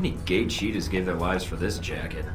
many gate cheaters gave their lives for this jacket?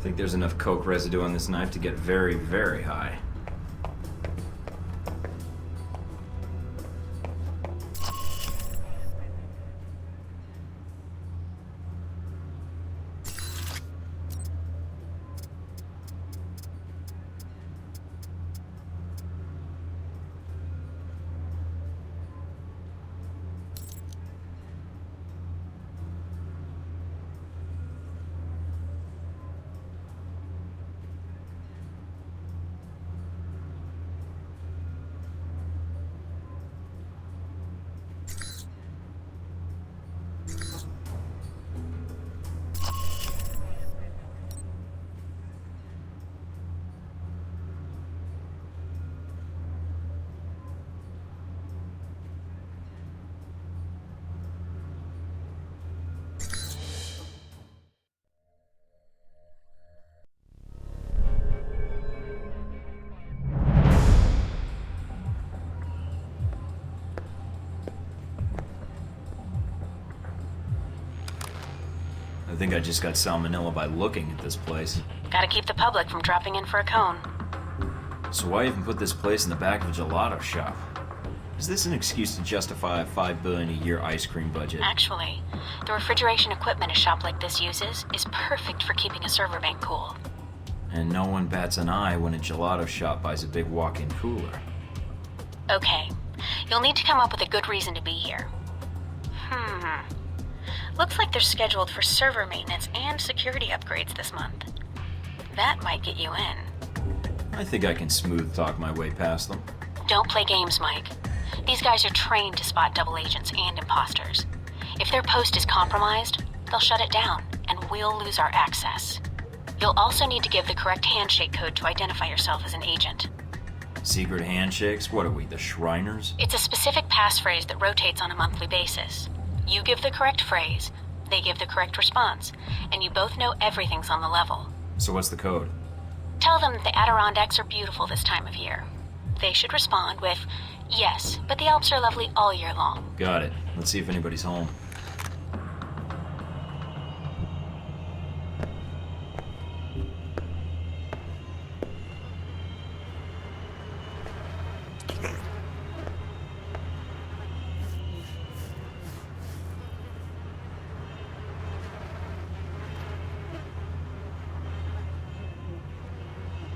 think there's enough coke residue on this knife to get very, very high. I think I just got salmonella by looking at this place. Gotta keep the public from dropping in for a cone. So why even put this place in the back of a gelato shop? Is this an excuse to justify a $5 billion a year ice cream budget? Actually, the refrigeration equipment a shop like this uses is perfect for keeping a server bank cool. And no one bats an eye when a gelato shop buys a big walk-in cooler. Okay, you'll need to come up with a good reason to be here. Looks like they're scheduled for server maintenance and security upgrades this month. That might get you in. I think I can smooth talk my way past them. Don't play games, Mike. These guys are trained to spot double agents and imposters. If their post is compromised, they'll shut it down, and we'll lose our access. You'll also need to give the correct handshake code to identify yourself as an agent. Secret handshakes? What are we, the Shriners? It's a specific passphrase that rotates on a monthly basis. You give the correct phrase, they give the correct response, and you both know everything's on the level. So what's the code? Tell them that the Adirondacks are beautiful this time of year. They should respond with, yes, but the Alps are lovely all year long. Got it. Let's see if anybody's home.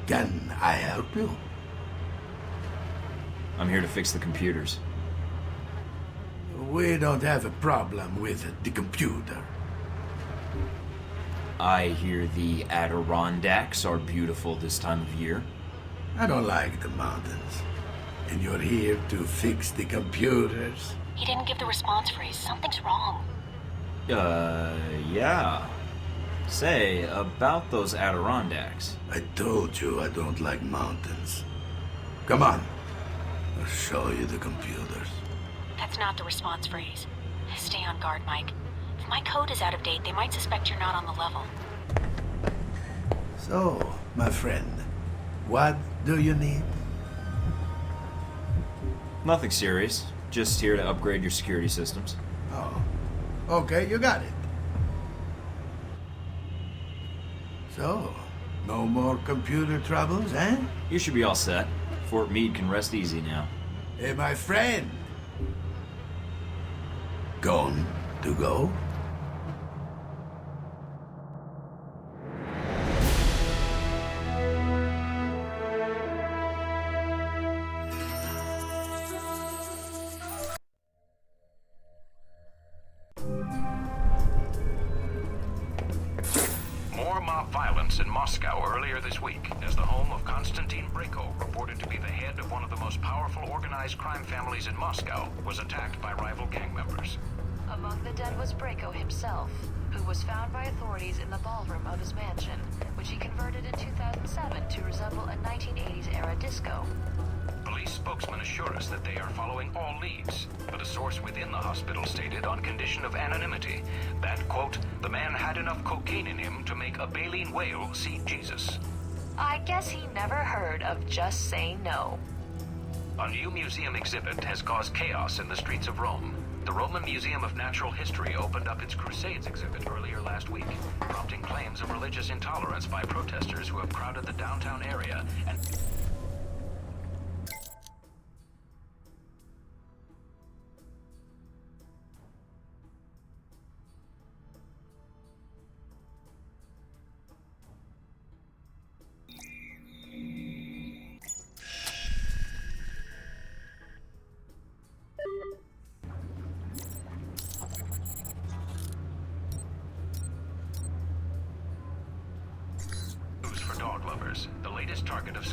Can I help you? I'm here to fix the computers. We don't have a problem with the computer. I hear the Adirondacks are beautiful this time of year. I don't like the mountains. And you're here to fix the computers? He didn't give the response phrase. Something's wrong. Yeah. Say, about those Adirondacks. I told you I don't like mountains. Come on. I'll show you the computers. That's not the response phrase. Stay on guard, Mike. If my code is out of date, they might suspect you're not on the level. So, my friend, what do you need? Nothing serious. Just here to upgrade your security systems. Oh, okay, you got it. So, no more computer troubles, eh? You should be all set. Fort Meade can rest easy now. Hey, my friend. Gone to go? More mob violence in Moscow earlier this week, as the home of Konstantin Brayko, reported to be the head of one of the most powerful organized crime families in Moscow, was attacked by rival gang members. Among the dead was Brayko himself, who was found by authorities in the ballroom of his mansion, which he converted in 2007 to resemble a 1980s-era disco. Police spokesmen assure us that they are following all leads, but a source within the hospital stated on condition of anonymity that, quote, the man had enough cocaine in him to make a baleen whale see Jesus. I guess he never heard of Just Say No. A new museum exhibit has caused chaos in the streets of Rome. The Roman Museum of Natural History opened up its Crusades exhibit earlier last week, prompting claims of religious intolerance by protesters who have crowded the downtown area and... for dog lovers, the latest target of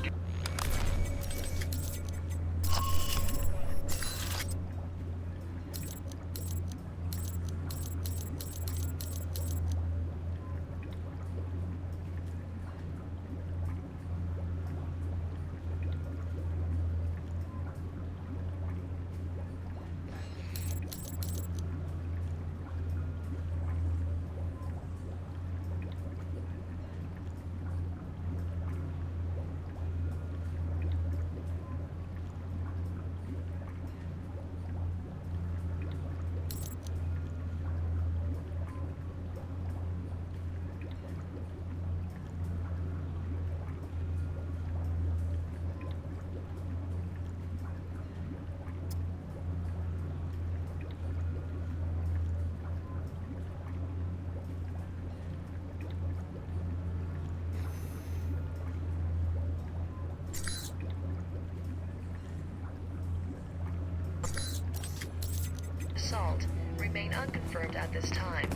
assault remain unconfirmed at this time.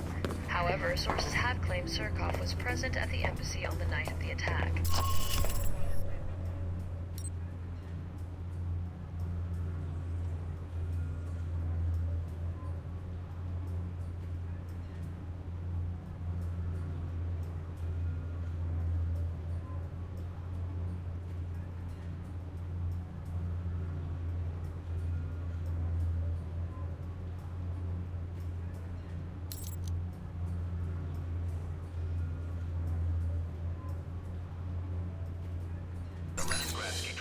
However, sources have claimed Surkov was present at the embassy on the night of the attack.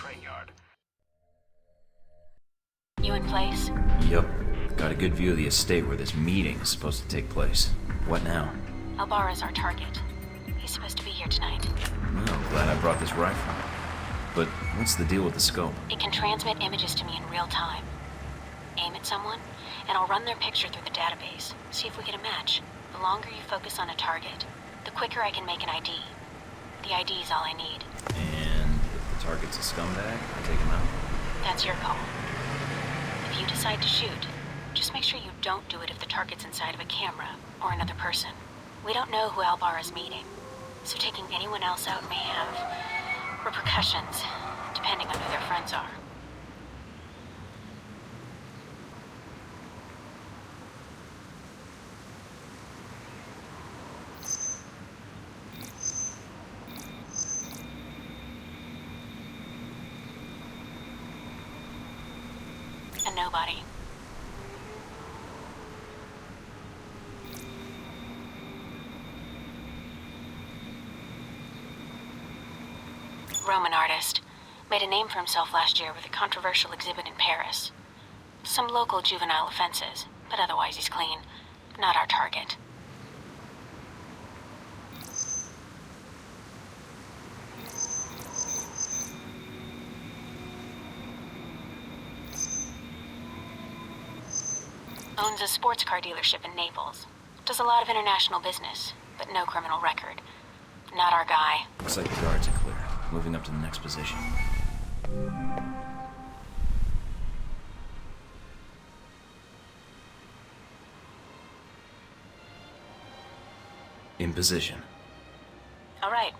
train yard. You in place? Yep. Got a good view of the estate where this meeting is supposed to take place. What now? Alvara's our target. He's supposed to be here tonight. Well, glad I brought this rifle. But what's the deal with the scope? It can transmit images to me in real time. Aim at someone, and I'll run their picture through the database. See if we get a match. The longer you focus on a target, the quicker I can make an ID. The ID is all I need. And if the target's a scumbag, I take him out? That's your call. If you decide to shoot, just make sure you don't do it if the target's inside of a camera or another person. We don't know who Alvara's meeting, so taking anyone else out may have repercussions, depending on who their friends are. A nobody. Roman artist. Made a name for himself last year with a controversial exhibit in Paris. Some local juvenile offenses, but otherwise he's clean. Not our target. Owns a sports car dealership in Naples. Does a lot of international business, but no criminal record. Not our guy. Looks like the guards are clear. Moving up to the next position. In position. All right,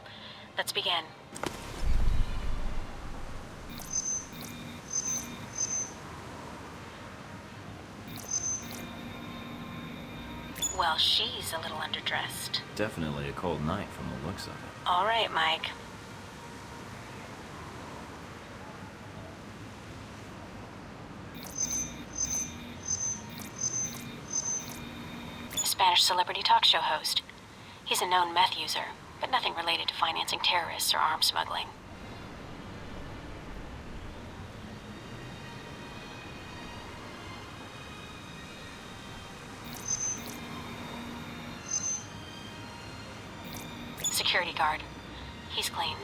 let's begin. Well, she's a little underdressed. Definitely a cold night from the looks of it. All right, Mike. Spanish celebrity talk show host. He's a known meth user, but nothing related to financing terrorists or arms smuggling. security guard. He's clean.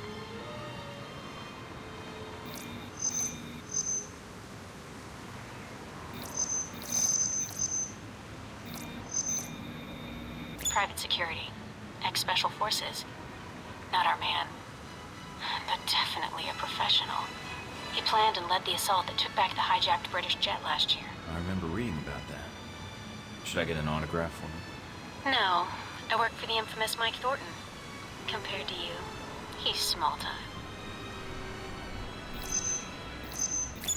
Private security. Ex-special forces. Not our man. But definitely a professional. He planned and led the assault that took back the hijacked British jet last year. I remember reading about that. Should I get an autograph for him? No, I work for the infamous Mike Thornton. Compared to you, he's small time.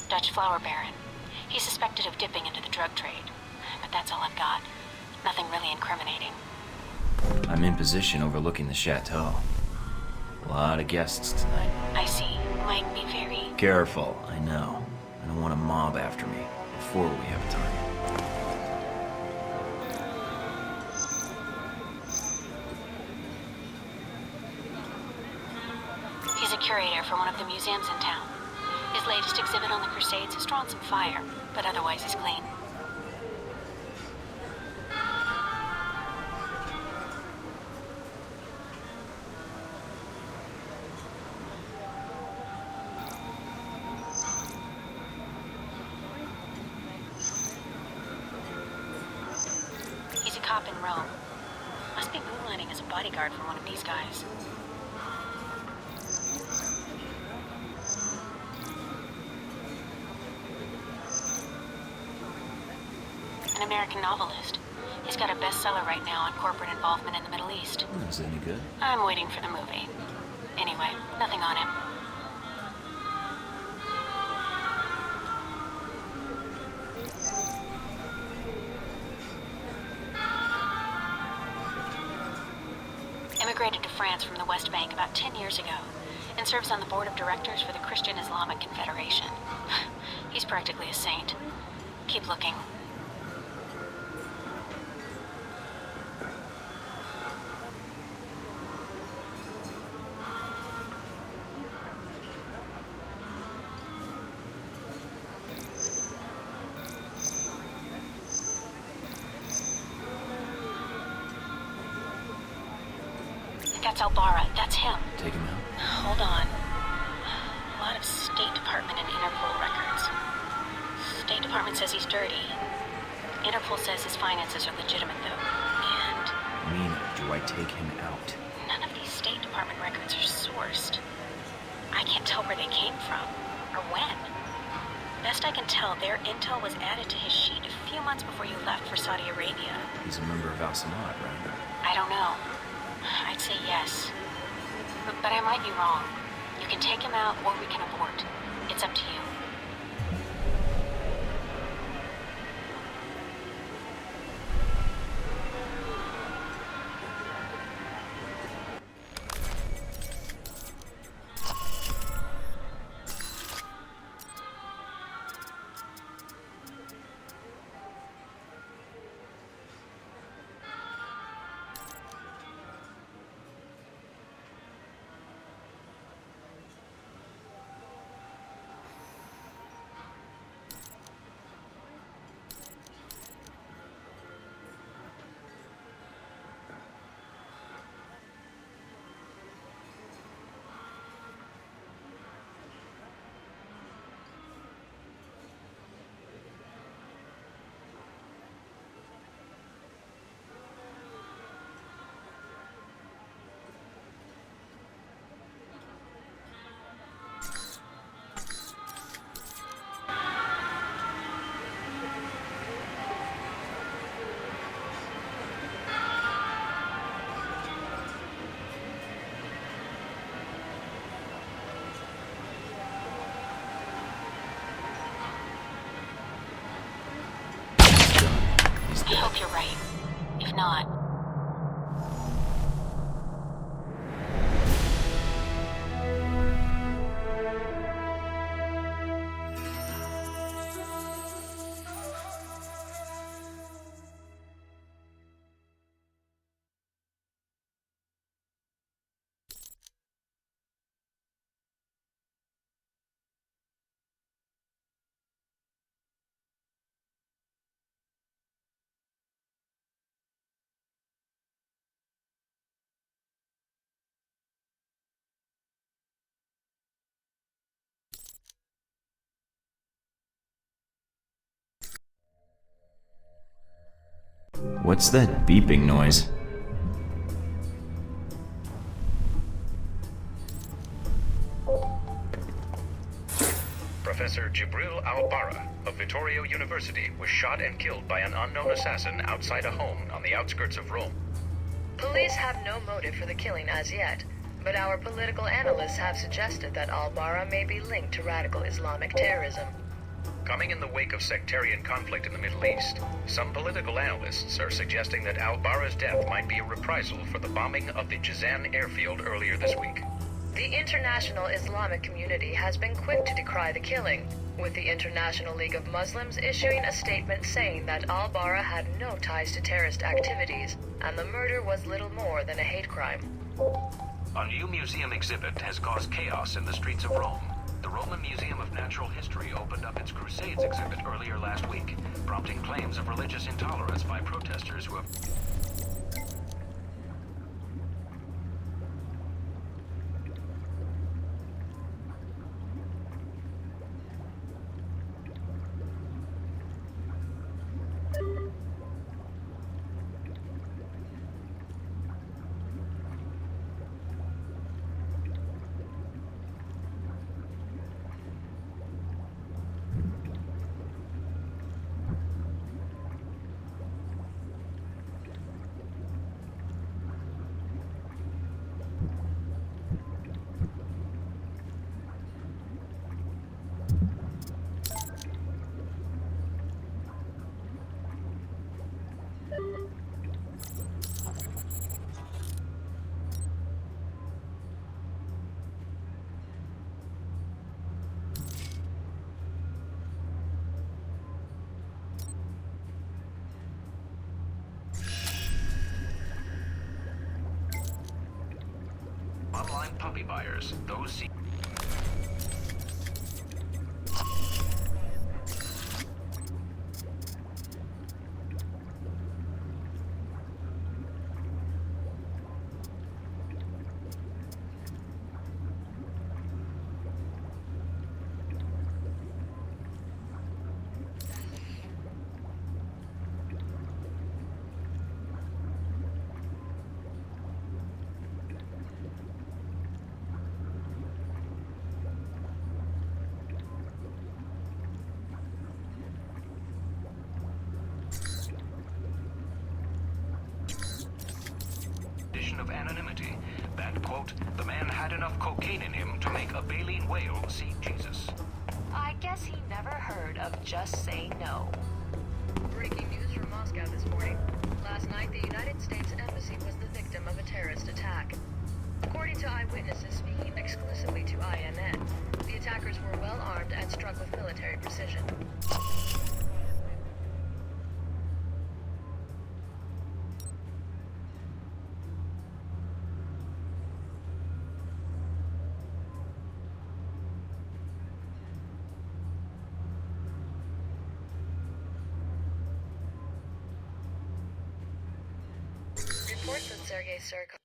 Dutch flower baron. He's suspected of dipping into the drug trade. But that's all I've got. Nothing really incriminating. I'm in position overlooking the chateau. A lot of guests tonight. I see. Might be very... Careful, I know. I don't want a mob after me before we have a target. He's a curator for one of the museums in town. His latest exhibit on the Crusades has drawn some fire, but otherwise he's clean. He's a cop in Rome. Must be moonlighting as a bodyguard for one of these guys. An American novelist. He's got a bestseller right now on corporate involvement in the Middle East. Is it any good? I'm waiting for the movie. Anyway, nothing on him. Immigrated to France from the West Bank about 10 years ago and serves on the board of directors for the Christian Islamic Confederation. He's practically a saint. Keep looking. That's Albara. That's him. Take him out? Hold on. A lot of State Department and Interpol records. State Department says he's dirty. Interpol says his finances are legitimate, though. And Mina, do I take him out? none of these State Department records are sourced. I can't tell where they came from, or when. Best I can tell, their intel was added to his sheet a few months before you left for Saudi Arabia. He's a member of Al Samad, right? I don't know. I'd say yes. But I might be wrong. You can take him out, or we can abort. It's up to you. I hope you're right. If not, What's that beeping noise? Professor Jibril Al-Bara of Vittorio University was shot and killed by an unknown assassin outside a home on the outskirts of Rome. Police have no motive for the killing as yet, but our political analysts have suggested that Al-Bara may be linked to radical Islamic terrorism. Coming in the wake of sectarian conflict in the Middle East, some political analysts are suggesting that Al-Bara's death might be a reprisal for the bombing of the Jizan airfield earlier this week. The international Islamic community has been quick to decry the killing, with the International League of Muslims issuing a statement saying that Al-Bara had no ties to terrorist activities, and the murder was little more than a hate crime. A new museum exhibit has caused chaos in the streets of Rome. The Roman Museum of Natural History opened up its Crusades exhibit earlier last week, prompting claims of religious intolerance by protesters who have... Online puppy buyers, those see... of anonymity that, quote, the man had enough cocaine in him to make a baleen whale see Jesus. I guess he never heard of just say no. Breaking news from Moscow this morning. Last night, the United States Embassy was the victim of a terrorist attack. According to eyewitnesses speaking exclusively to INN, the attackers were well armed and struck with military precision. Reports that Sergei Serko...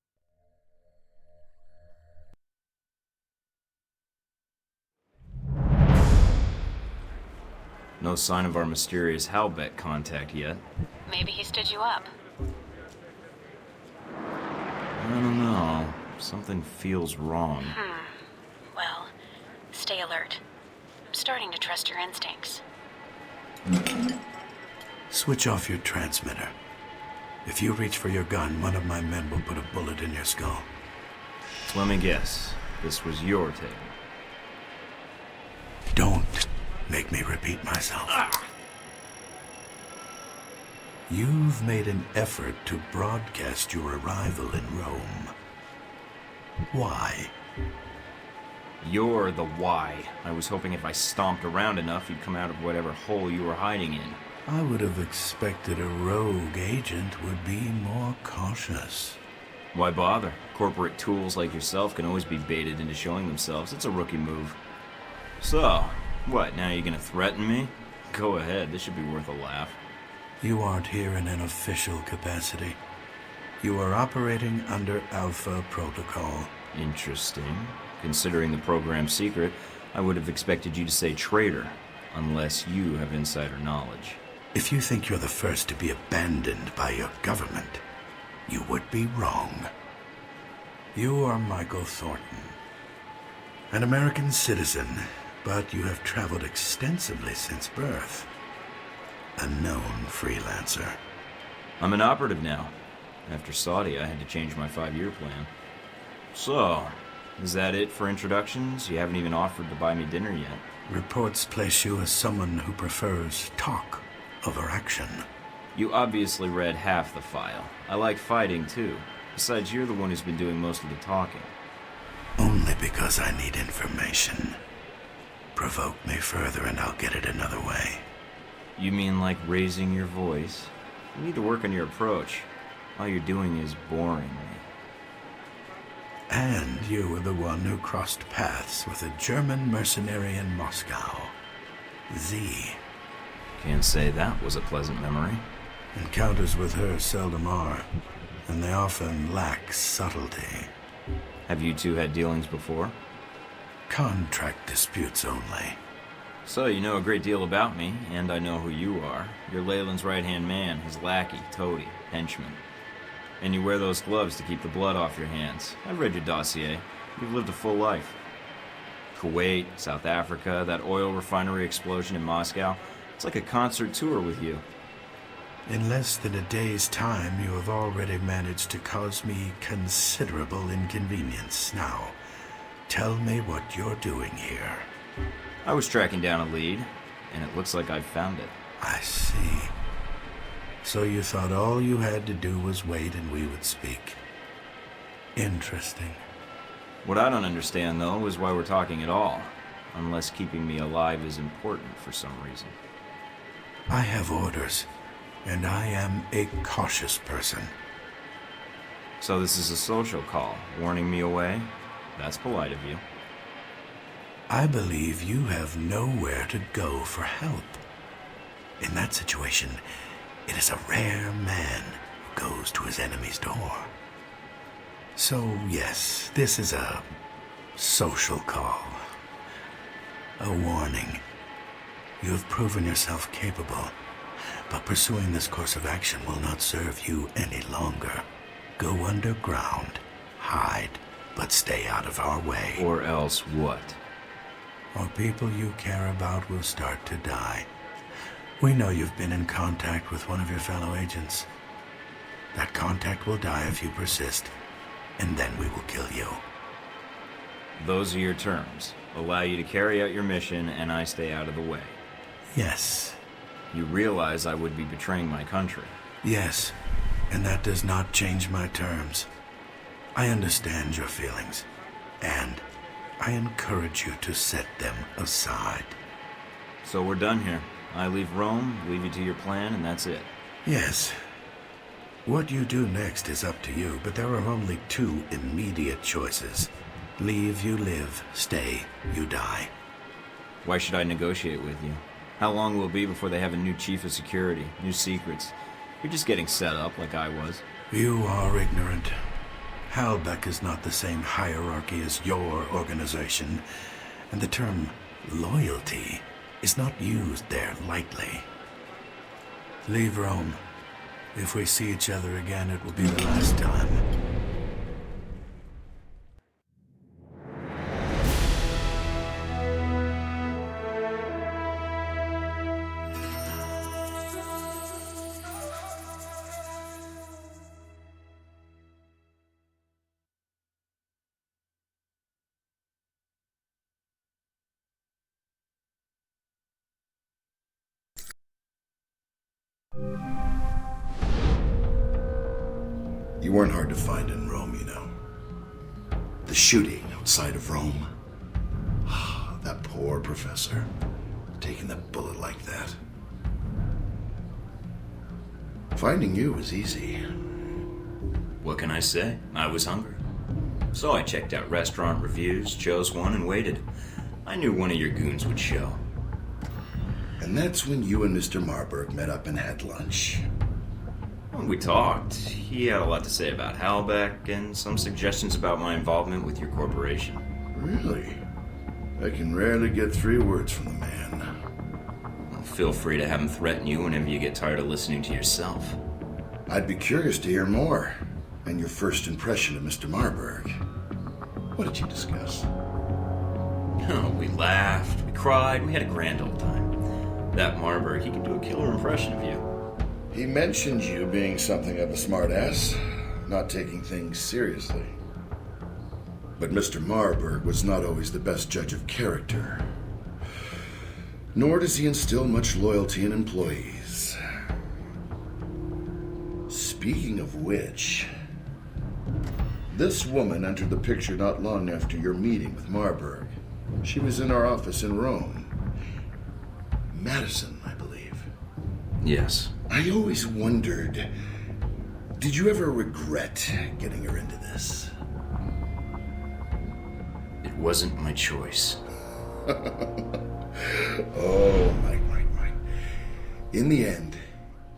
No sign of our mysterious Halbech contact yet. Maybe he stood you up. I don't know. Something feels wrong. Well, stay alert. I'm starting to trust your instincts. Switch off your transmitter. If you reach for your gun, one of my men will put a bullet in your skull. Let me guess. This was your take. Don't make me repeat myself. You've made an effort to broadcast your arrival in Rome. Why? You're the why. I was hoping if I stomped around enough, you'd come out of whatever hole you were hiding in. I would have expected a rogue agent would be more cautious. Why bother? Corporate tools like yourself can always be baited into showing themselves. It's a rookie move. So, what, now you're gonna threaten me? Go ahead, this should be worth a laugh. You aren't here in an official capacity. You are operating under Alpha Protocol. Interesting. Considering the program's secret, I would have expected you to say traitor, unless you have insider knowledge. If you think you're the first to be abandoned by your government, you would be wrong. You are Michael Thornton, an American citizen, but you have traveled extensively since birth. A known freelancer. I'm an operative now. After Saudi, I had to change my 5-year plan. So, is that it for introductions? You haven't even offered to buy me dinner yet. Reports place you as someone who prefers talk over action. You obviously read half the file. I like fighting, too. Besides, you're the one who's been doing most of the talking. Only because I need information. Provoke me further and I'll get it another way. You mean like raising your voice? You need to work on your approach. All you're doing is boring me. And you were the one who crossed paths with a German mercenary in Moscow. Z. Can't say that was a pleasant memory. Encounters with her seldom are, and they often lack subtlety. Have you two had dealings before? Contract disputes only. So you know a great deal about me, and I know who you are. You're Leyland's right-hand man, his lackey, toady, henchman. And you wear those gloves to keep the blood off your hands. I've read your dossier. You've lived a full life. Kuwait, South Africa, that oil refinery explosion in Moscow. It's like a concert tour with you. In less than a day's time, you have already managed to cause me considerable inconvenience. Now, tell me what you're doing here. I was tracking down a lead, and it looks like I've found it. I see. So you thought all you had to do was wait and we would speak. Interesting. What I don't understand, though, is why we're talking at all. Unless keeping me alive is important for some reason. I have orders, and I am a cautious person. So this is a social call, warning me away? That's polite of you. I believe you have nowhere to go for help. In that situation, it is a rare man who goes to his enemy's door. So, yes, this is a social call. A warning. You have proven yourself capable, but pursuing this course of action will not serve you any longer. Go underground, hide, but stay out of our way. Or else what? Or people you care about will start to die. We know you've been in contact with one of your fellow agents. That contact will die if you persist, and then we will kill you. Those are your terms. Allow you to carry out your mission, and I stay out of the way. Yes. You realize I would be betraying my country. Yes, and that does not change my terms. I understand your feelings, and I encourage you to set them aside. So we're done here. I leave Rome, leave you to your plan, and that's it. Yes. What you do next is up to you, but there are only two immediate choices. Leave, you live. Stay, you die. Why should I negotiate with you? How long will it be before they have a new chief of security, new secrets? You're just getting set up like I was. You are ignorant. Halbeck is not the same hierarchy as your organization, and the term loyalty is not used there lightly. Leave Rome. If we see each other again, it will be the last time. You weren't hard to find in Rome, you know. The shooting outside of Rome. That poor professor. Taking the bullet like that. Finding you was easy. What can I say? I was hungry. So I checked out restaurant reviews, chose one, and waited. I knew one of your goons would show. And that's when you and Mr. Marburg met up and had lunch. When we talked, he had a lot to say about Halbeck and some suggestions about my involvement with your corporation. Really? I can rarely get 3 words from the man. Feel free to have him threaten you whenever you get tired of listening to yourself. I'd be curious to hear more, and your first impression of Mr. Marburg. What did you discuss? Oh, we laughed, we cried, we had a grand old time. That Marburg, he can do a killer impression of you. He mentioned you being something of a smartass, not taking things seriously. But Mr. Marburg was not always the best judge of character. Nor does he instill much loyalty in employees. Speaking of which, this woman entered the picture not long after your meeting with Marburg. She was in our office in Rome. Madison, I believe. Yes. I always wondered, did you ever regret getting her into this? It wasn't my choice. Oh, Mike. In the end,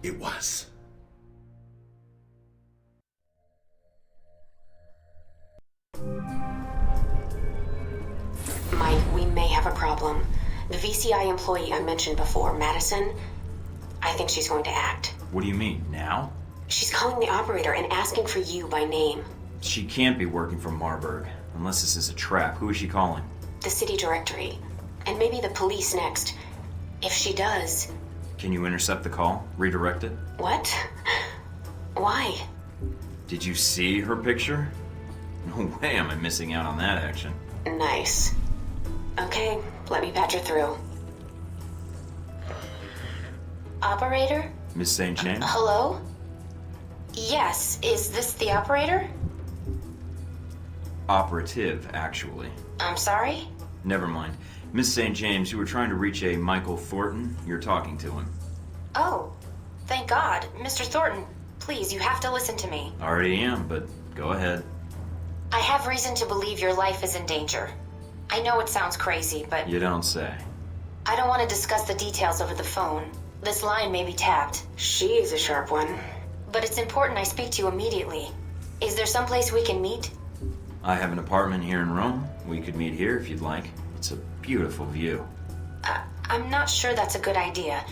it was. Mike, we may have a problem. The VCI employee I mentioned before, Madison, I think she's going to act. What do you mean, now? She's calling the operator and asking for you by name. She can't be working for Marburg, unless this is a trap. Who is she calling? The city directory. And maybe the police next. If she does... Can you intercept the call? Redirect it? What? Why? Did you see her picture? No way am I missing out on that action. Nice. Okay, let me patch her through. Operator? Miss St. James? Hello? Yes, is this the operator? Operative, actually. I'm sorry? Never mind. Miss St. James, you were trying to reach a Michael Thornton. You're talking to him. Oh, thank God. Mr. Thornton, please, you have to listen to me. Already am, but go ahead. I have reason to believe your life is in danger. I know it sounds crazy, but You don't say. I don't want to discuss the details over the phone. This line may be tapped. She is a sharp one. But it's important I speak to you immediately. Is there someplace we can meet? I have an apartment here in Rome. We could meet here if you'd like. It's a beautiful view. I'm not sure that's a good idea.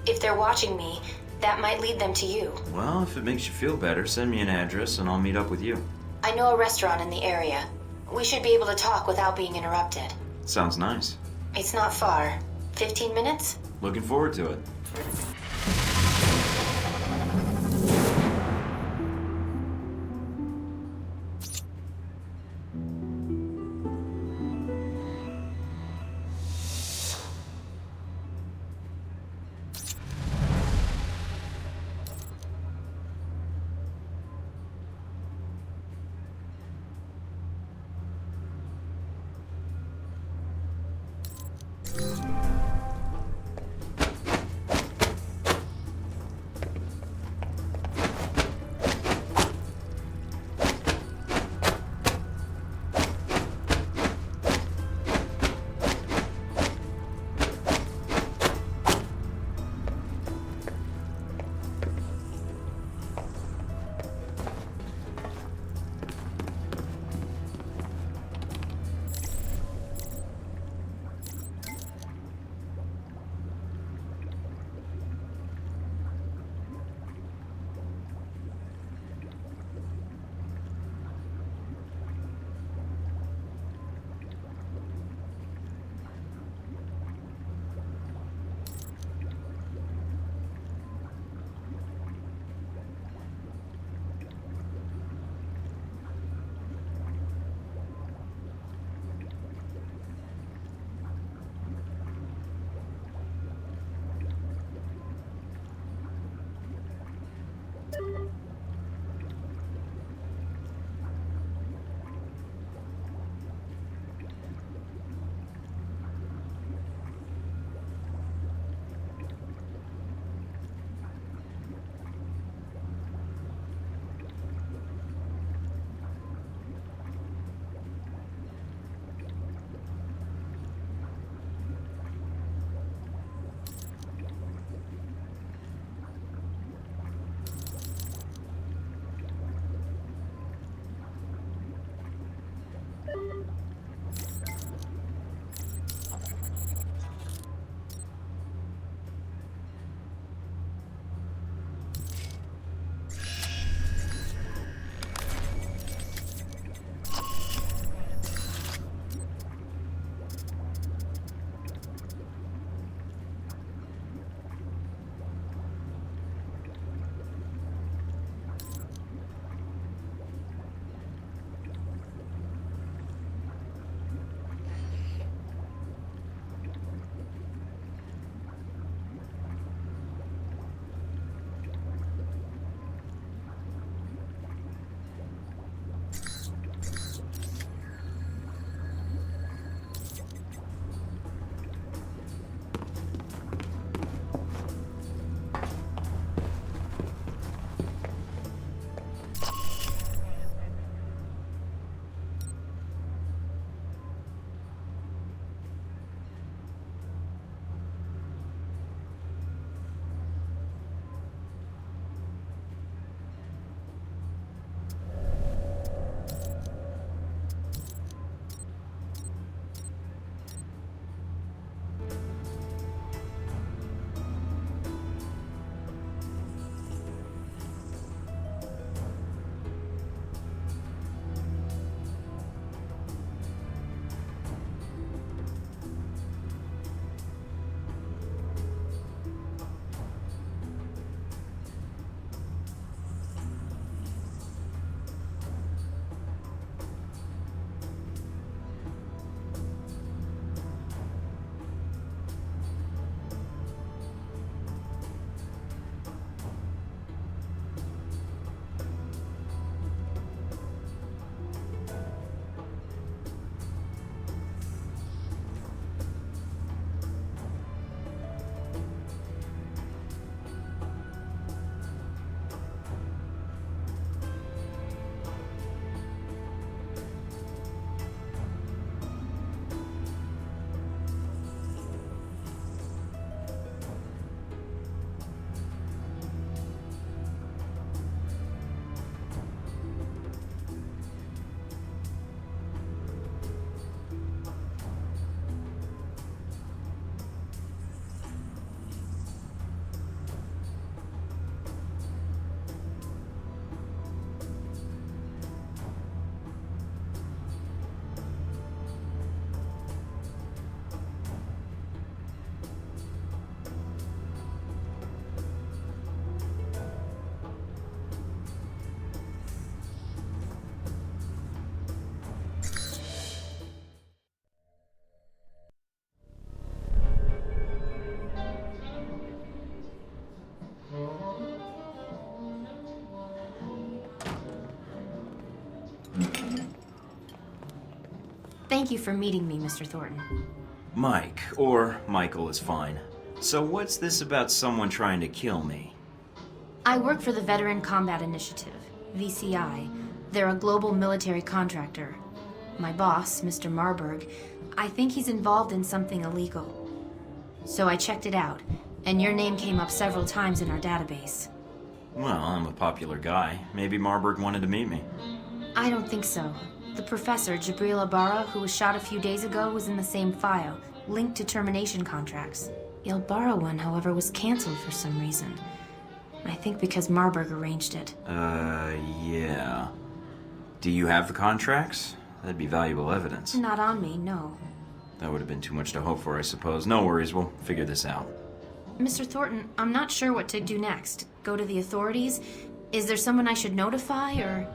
If they're watching me, that might lead them to you. Well, if it makes you feel better, send me an address and I'll meet up with you. I know a restaurant in the area. We should be able to talk without being interrupted. Sounds nice. It's not far. 15 minutes? Looking forward to it. Thank you for meeting me, Mr. Thornton. Mike, or Michael is fine. So what's this about someone trying to kill me? I work for the Veteran Combat Initiative, VCI. They're a global military contractor. My boss, Mr. Marburg, I think he's involved in something illegal. So I checked it out, and your name came up several times in our database. Well, I'm a popular guy. Maybe Marburg wanted to meet me. I don't think so. The professor, Jabril Ibarra, who was shot a few days ago, was in the same file, linked to termination contracts. The Ibarra one, however, was canceled for some reason. I think because Marburg arranged it. Yeah. Do you have the contracts? That'd be valuable evidence. Not on me, no. That would have been too much to hope for, I suppose. No worries, we'll figure this out. Mr. Thornton, I'm not sure what to do next. Go to the authorities? Is there someone I should notify, or...?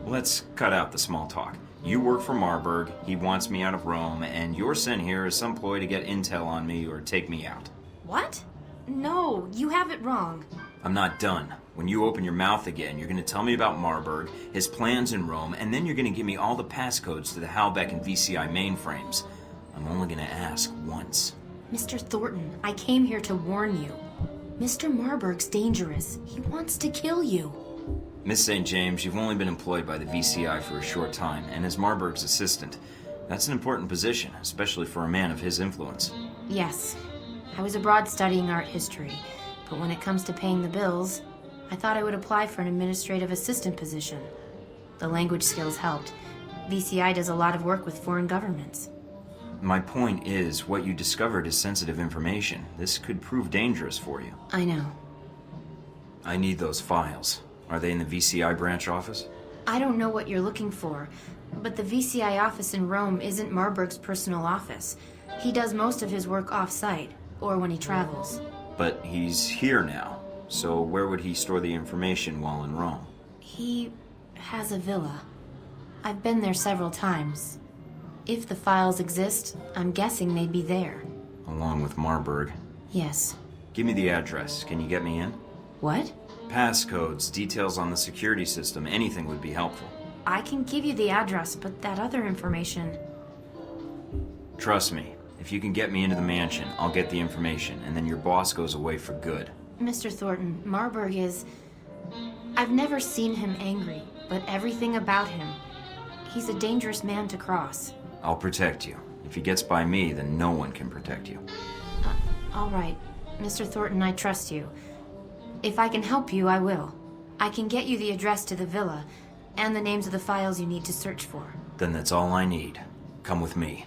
Let's cut out the small talk. You work for Marburg, he wants me out of Rome, and you're sent here as some ploy to get intel on me or take me out. What? No, you have it wrong. I'm not done. When you open your mouth again, you're going to tell me about Marburg, his plans in Rome, and then you're going to give me all the passcodes to the Halbeck and VCI mainframes. I'm only going to ask once. Mr. Thornton, I came here to warn you. Mr. Marburg's dangerous. He wants to kill you. Miss St. James, you've only been employed by the VCI for a short time, and as Marburg's assistant. That's an important position, especially for a man of his influence. Yes. I was abroad studying art history, but when it comes to paying the bills, I thought I would apply for an administrative assistant position. The language skills helped. VCI does a lot of work with foreign governments. My point is, what you discovered is sensitive information. This could prove dangerous for you. I know. I need those files. Are they in the VCI branch office? I don't know what you're looking for, but the VCI office in Rome isn't Marburg's personal office. He does most of his work off-site, or when he travels. But he's here now, so where would he store the information while in Rome? He has a villa. I've been there several times. If the files exist, I'm guessing they'd be there. Along with Marburg. Yes. Give me the address. Can you get me in? What? Passcodes, details on the security system, anything would be helpful. I can give you the address, but that other information... Trust me, if you can get me into the mansion, I'll get the information, and then your boss goes away for good. Mr. Thornton, Marburg is... I've never seen him angry, but everything about him... He's a dangerous man to cross. I'll protect you. If he gets by me, then no one can protect you. All right. Mr. Thornton, I trust you. If I can help you, I will. I can get you the address to the villa, and the names of the files you need to search for. Then that's all I need. Come with me.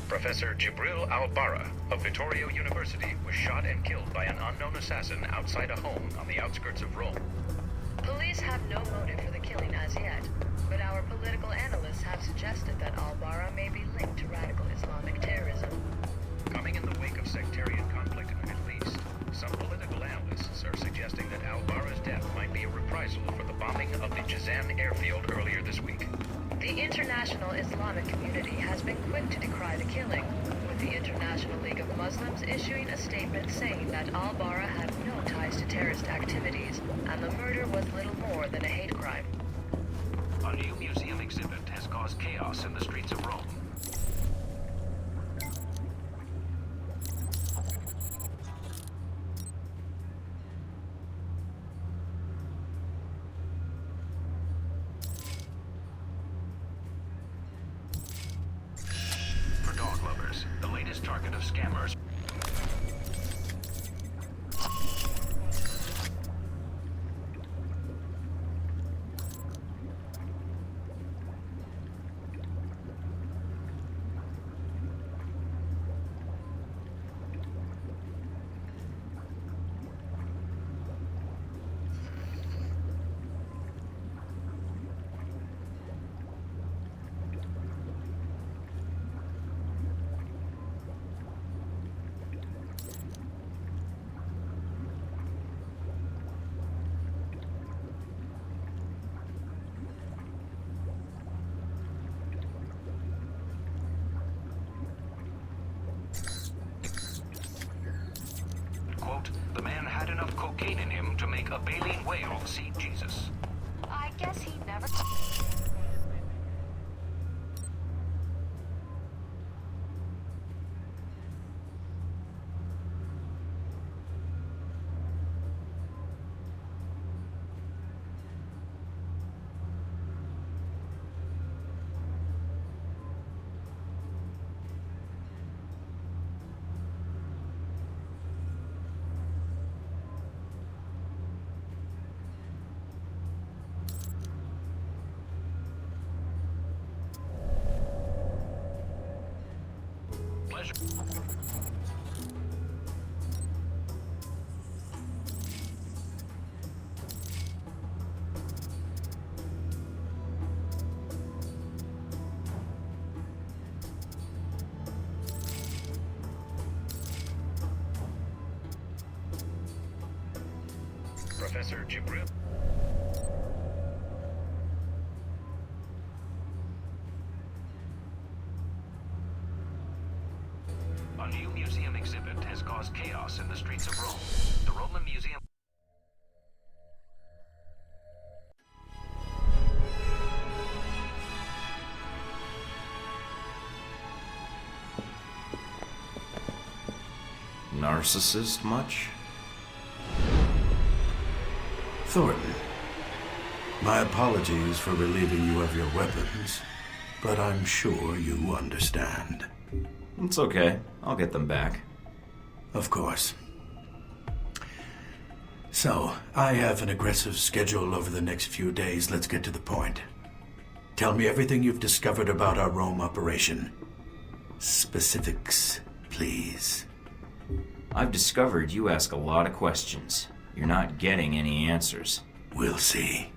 Professor Jabril Al-Barra of Vittorio University was shot and killed by an unknown assassin outside a home on the outskirts of Rome. Police have no motive for the killing as yet, but our political analysts have suggested that Al-Barra may be linked to radical Islamic terrorism. Coming in the wake of sectarian conflict in the Middle East, some political analysts are suggesting that Al-Barra's death might be a reprisal for the bombing of the Jizan airfield earlier this week. The international Islamic community has been quick to decry the killing, with the International League of Muslims issuing a statement saying that Al-Barra had no ties to terrorist activities, and the murder was little more than a hate crime. A new museum exhibit has caused chaos in the streets of Rome. For dog lovers, the latest target of scammers. Professor Jibril. A new museum exhibit has caused chaos in the streets of Rome. The Roman Museum... Narcissist much? Thornton, my apologies for relieving you of your weapons, but I'm sure you understand. It's okay. I'll get them back. Of course. So, I have an aggressive schedule over the next few days. Let's get to the point. Tell me everything you've discovered about our Rome operation. Specifics, please. I've discovered you ask a lot of questions. You're not getting any answers. We'll see.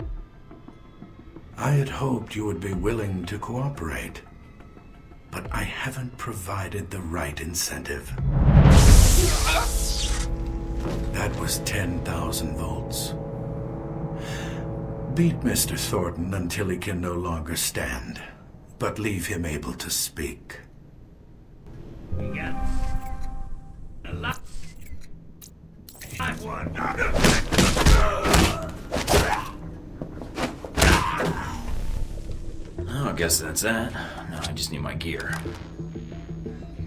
I had hoped you would be willing to cooperate, but I haven't provided the right incentive. That was 10,000 volts. Beat Mr. Thornton until he can no longer stand, but leave him able to speak. Oh, I guess that's that. No, I just need my gear.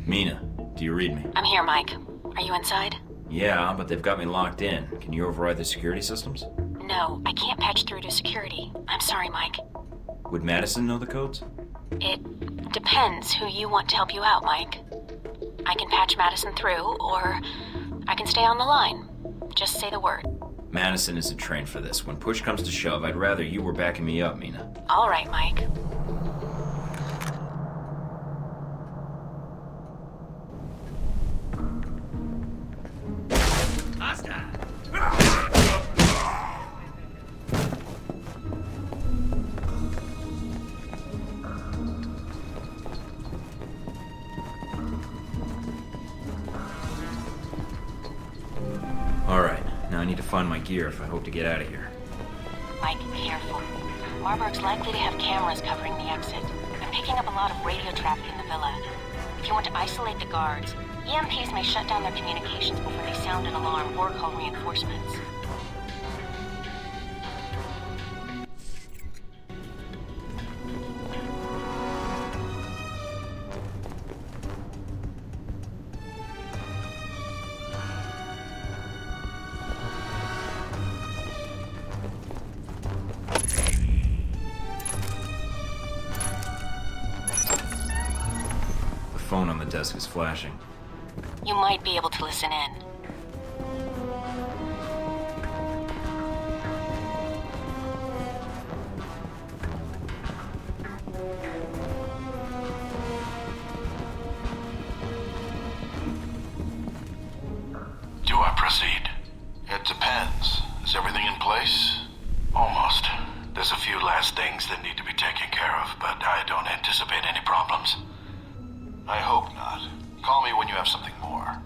Mina, do you read me? I'm here, Mike. Are you inside? Yeah, but they've got me locked in. Can you override the security systems? No, I can't patch through to security. I'm sorry, Mike. Would Madison know the codes? It depends who you want to help you out, Mike. I can patch Madison through, or I can stay on the line. Just say the word. Madison isn't trained for this. When push comes to shove, I'd rather you were backing me up, Mina. All right, Mike. Alright, now I need to find my gear if I hope to get out of here. Mike, careful. Marburg's likely to have cameras covering the exit. I'm picking up a lot of radio traffic in the villa. If you want to isolate the guards, EMPs may shut down their communications before they sound an alarm or call reinforcements. The phone on the desk is flashing. You might be able to listen in. Do I proceed? It depends. Is everything in place? Almost. There's a few last things that need to be taken care of, but I don't anticipate any problems. I hope not. Call me when you have something more.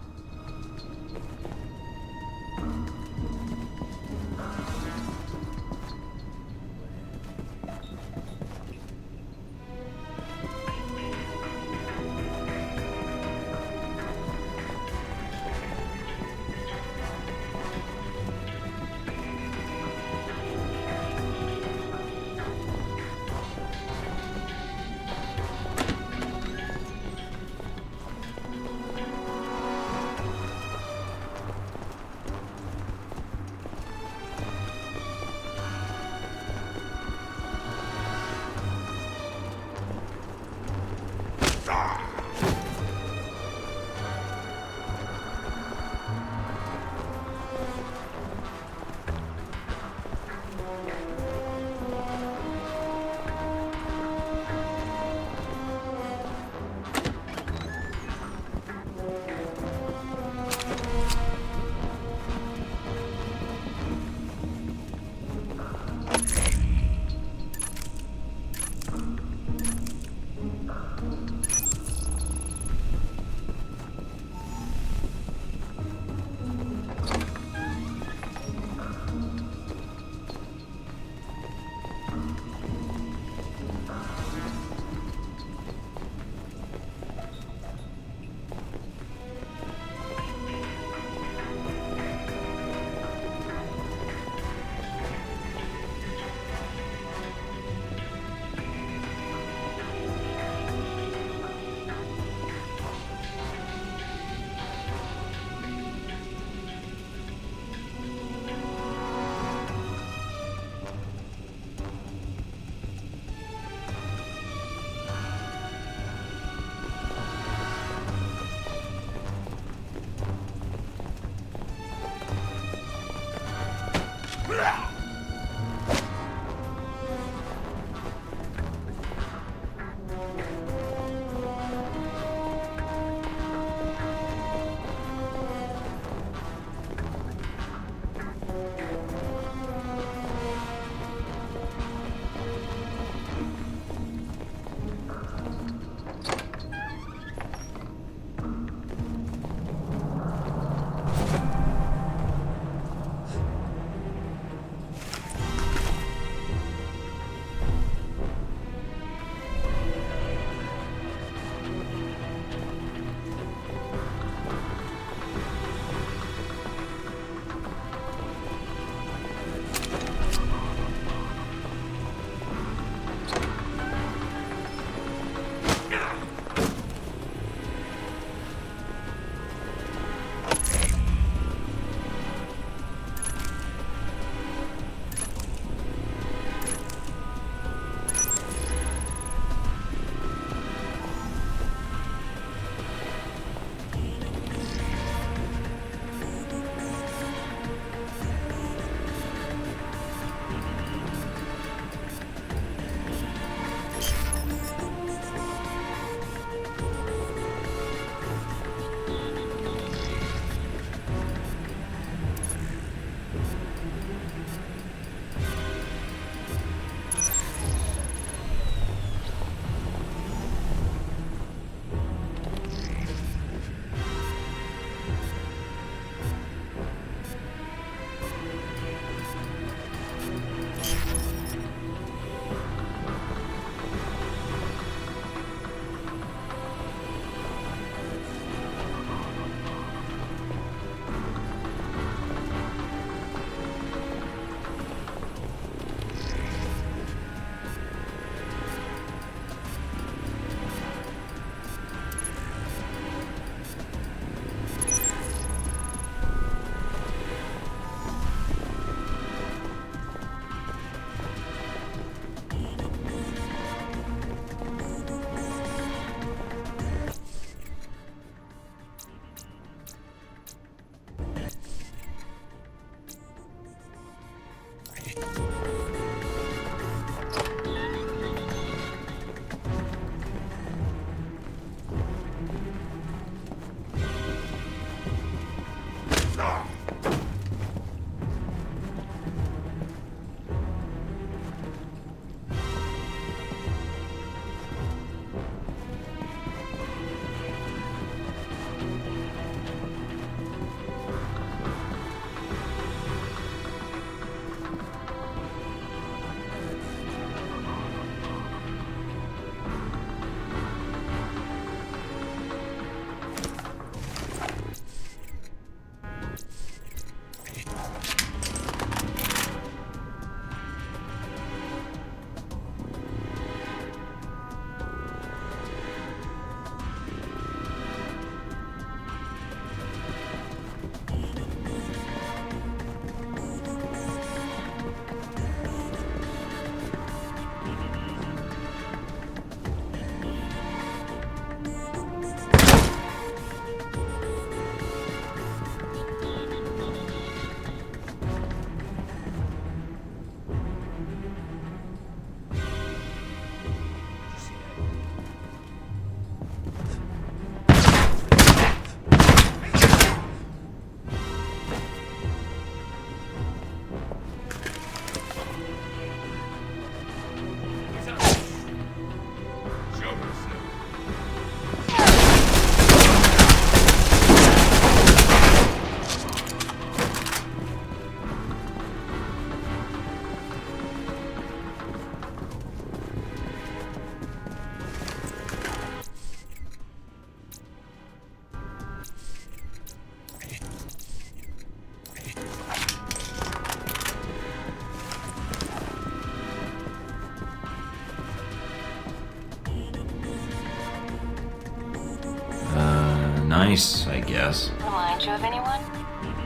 nice, I guess. Remind you of anyone?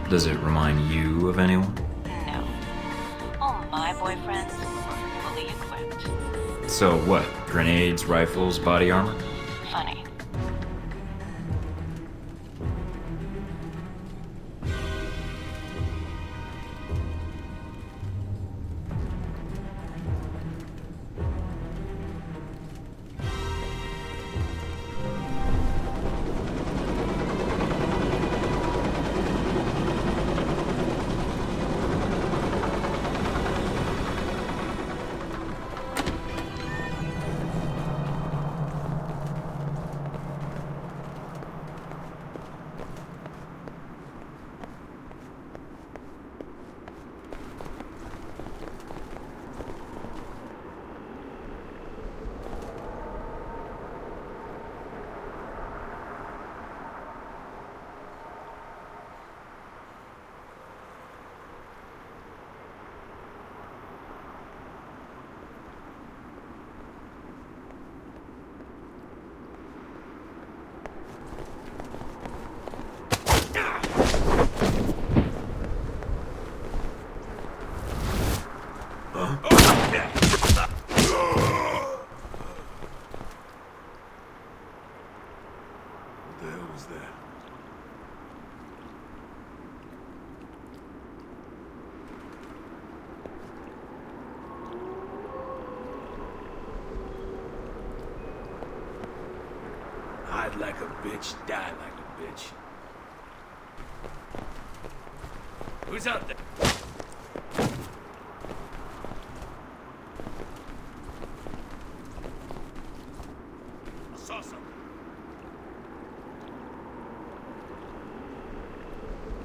Does it remind you of anyone? No. All my boyfriends are fully equipped. So what? Grenades, rifles, body armor? Funny. Hide like a bitch, die like a bitch. Who's out there? I saw something.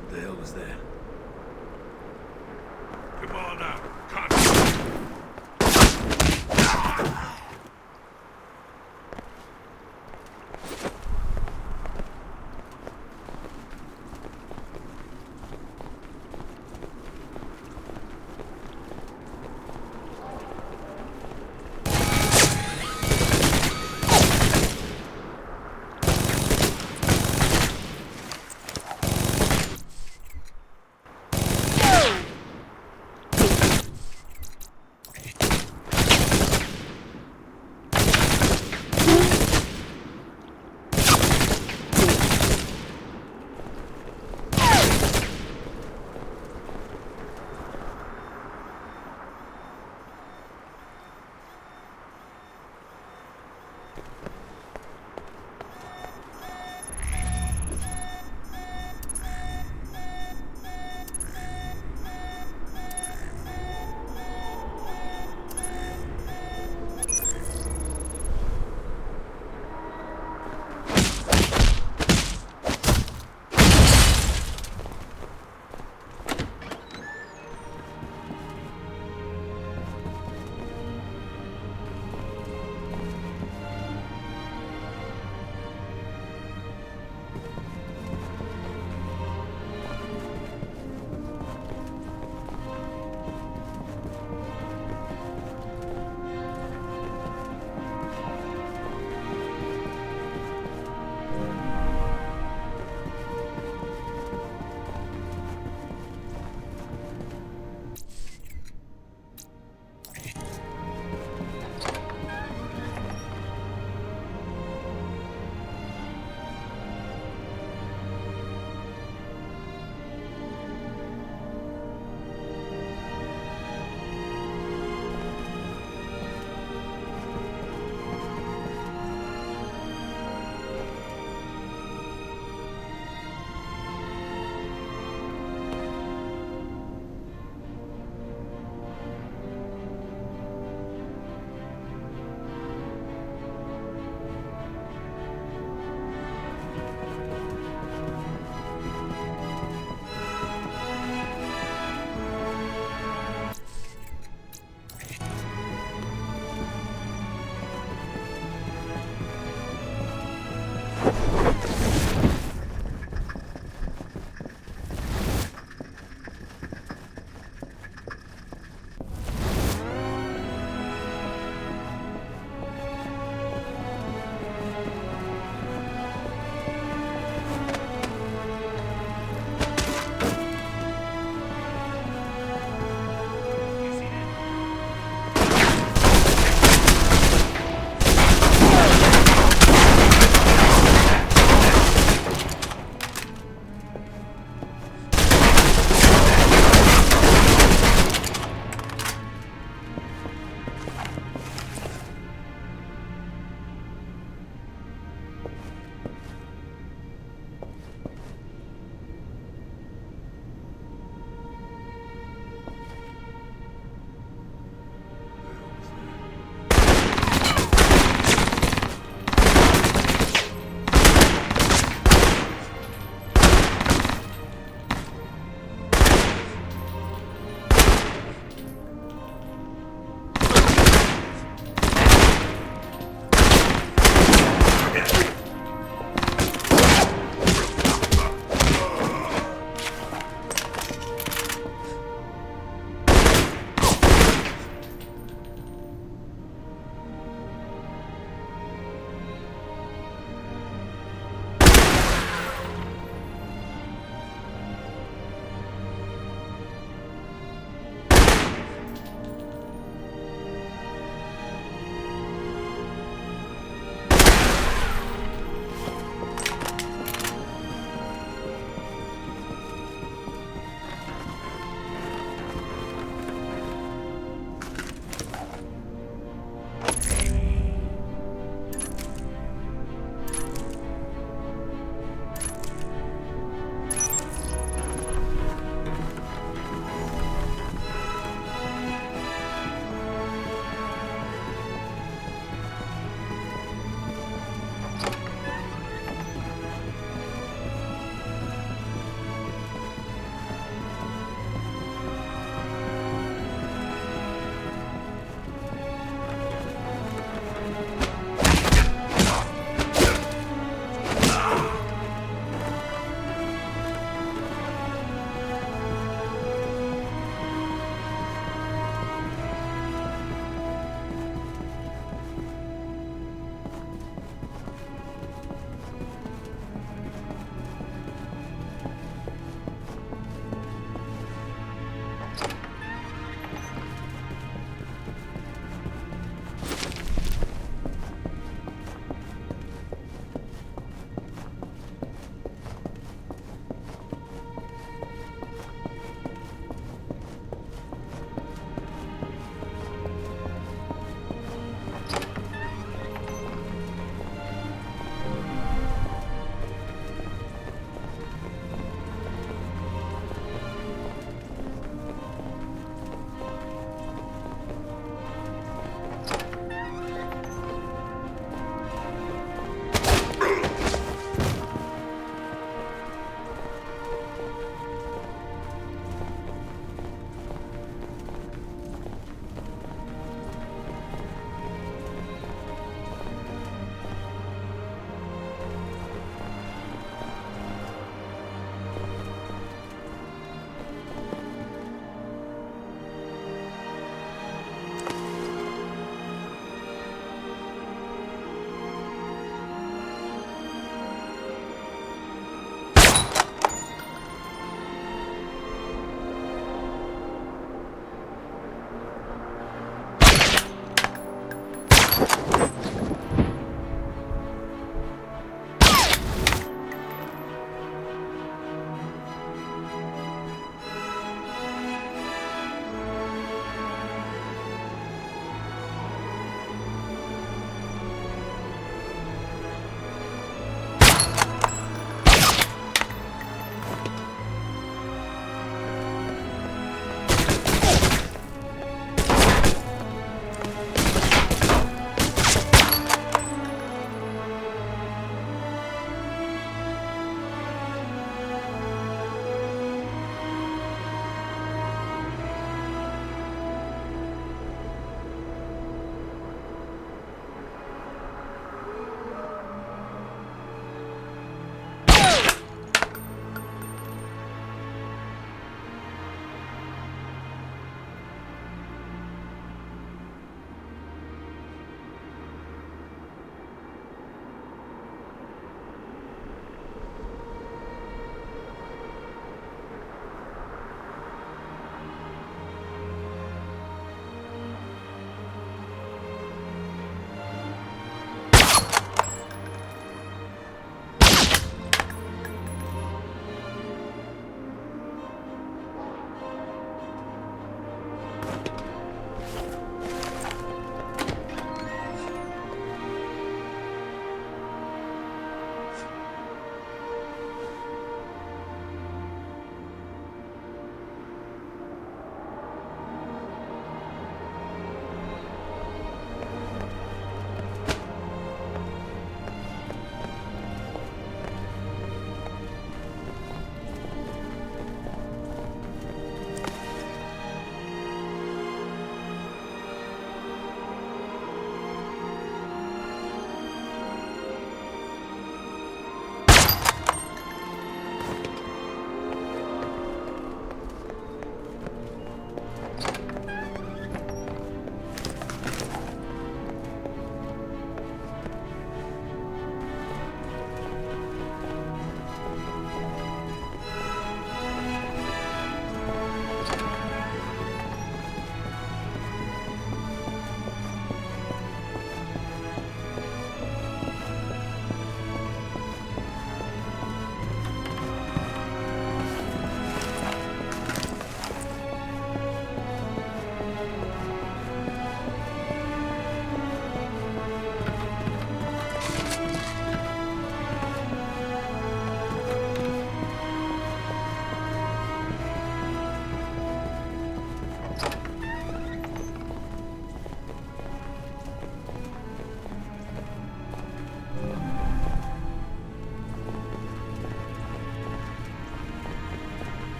What the hell was that? Come on now, contractors.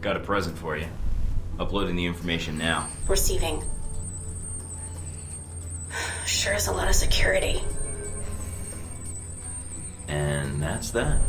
Got a present for you. Uploading the information now. Receiving. Sure is a lot of security. And that's that.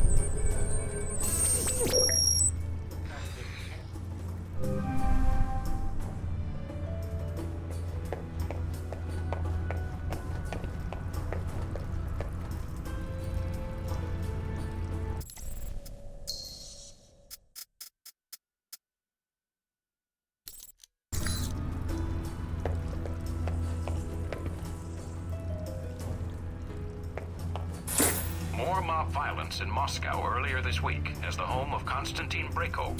More mob violence in Moscow earlier this week as the home of Konstantin Brayko.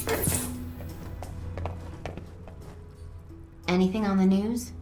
Anything on the news?